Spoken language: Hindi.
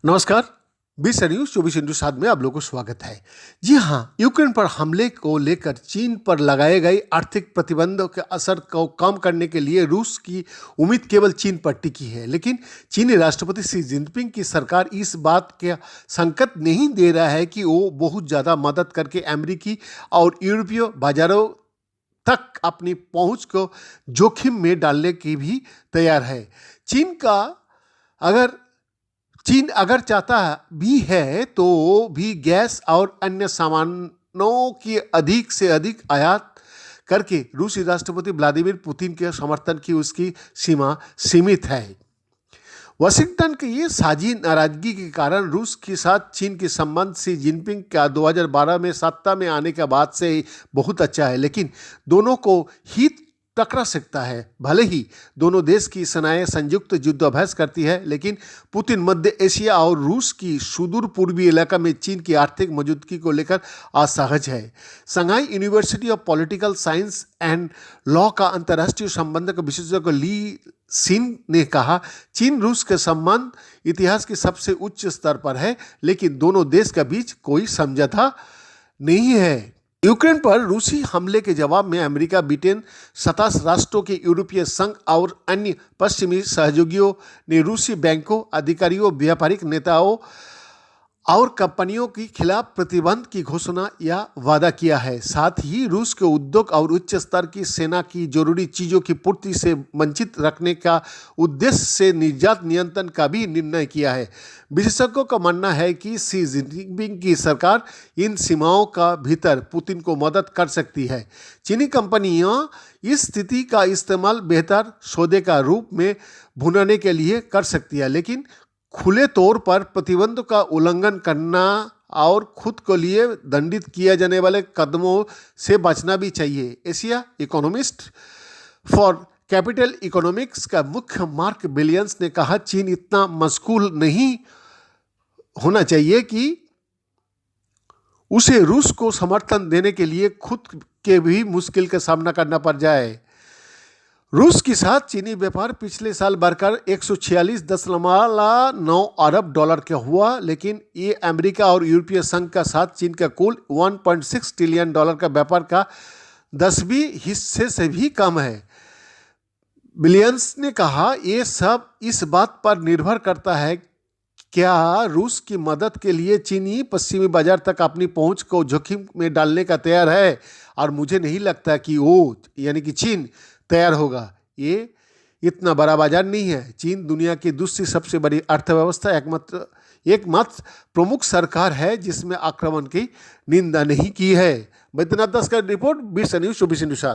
नमस्कार। 20 न्यूज 24/7 में आप लोगों को स्वागत है। जी हाँ, यूक्रेन पर हमले को लेकर चीन पर लगाए गए आर्थिक प्रतिबंधों के असर को कम करने के लिए रूस की उम्मीद केवल चीन पर टिकी है, लेकिन चीनी राष्ट्रपति शी जिनपिंग की सरकार इस बात के संकेत नहीं दे रहा है कि वो बहुत ज़्यादा मदद करके अमेरिकी और यूरोपीय बाजारों तक अपनी पहुंच को जोखिम में डालने की भी तैयार है। चीन अगर चाहता भी है तो भी गैस और अन्य सामानों की अधिक से अधिक आयात करके रूसी राष्ट्रपति व्लादिमीर पुतिन के समर्थन की उसकी सीमा सीमित है। वाशिंगटन की ये साझी नाराजगी के कारण रूस के साथ चीन के संबंध शी जिनपिंग का 2012 में सत्ता में आने के बाद से बहुत अच्छा है, लेकिन दोनों को हित टकरा सकता है। भले ही दोनों देश की सेनाएं संयुक्त युद्धाभ्यास करती है, लेकिन पुतिन मध्य एशिया और रूस की सुदूर पूर्वी इलाका में चीन की आर्थिक मौजूदगी को लेकर असहज है। Shanghai University of Political Science and Law का अंतर्राष्ट्रीय संबंध का विशेषज्ञ ली सिन ने कहा, चीन रूस के संबंध इतिहास के सबसे उच्च स्तर पर है, लेकिन दोनों देश के बीच कोई समझौता नहीं है। यूक्रेन पर रूसी हमले के जवाब में अमेरिका, ब्रिटेन, 27 राष्ट्रों के यूरोपीय संघ और अन्य पश्चिमी सहयोगियों ने रूसी बैंकों, अधिकारियों, व्यापारिक नेताओं और कंपनियों के खिलाफ प्रतिबंध की घोषणा या वादा किया है। साथ ही रूस के उद्योग और उच्च स्तर की सेना की जरूरी चीज़ों की पूर्ति से वंचित रखने का उद्देश्य से निर्यात नियंत्रण का भी निर्णय किया है। विशेषज्ञों का मानना है कि शी जिनपिंग की सरकार इन सीमाओं का भीतर पुतिन को मदद कर सकती है। चीनी कंपनियां इस स्थिति का इस्तेमाल बेहतर सौदे का रूप में भुनाने के लिए कर सकती है, लेकिन खुले तौर पर प्रतिबंध का उल्लंघन करना और खुद को लिए दंडित किए जाने वाले कदमों से बचना भी चाहिए। Asia economist for capital economics का मुख्य मार्क बिलियंस ने कहा, चीन इतना मशगूल नहीं होना चाहिए कि उसे रूस को समर्थन देने के लिए खुद के भी मुश्किल का सामना करना पड़ जाए। रूस के साथ चीनी व्यापार पिछले साल बढ़कर 146.9 अरब डॉलर का हुआ, लेकिन ये अमेरिका और यूरोपीय संघ का साथ चीन का कुल 1.6 ट्रिलियन डॉलर का व्यापार का 10वीं हिस्से से भी कम है। बिलियंस ने कहा, ये सब इस बात पर निर्भर करता है क्या रूस की मदद के लिए चीनी पश्चिमी बाजार तक अपनी पहुंच को जोखिम में डालने का तैयार है, और मुझे नहीं लगता कि वो यानी कि चीन तैयार होगा। ये इतना बड़ा बाजार नहीं है। चीन दुनिया की दूसरी सबसे बड़ी अर्थव्यवस्था, एकमात्र प्रमुख सरकार है जिसमें आक्रमण की निंदा नहीं की है। बैद्यनाथ दास का रिपोर्ट, 20 न्यूज 24/7।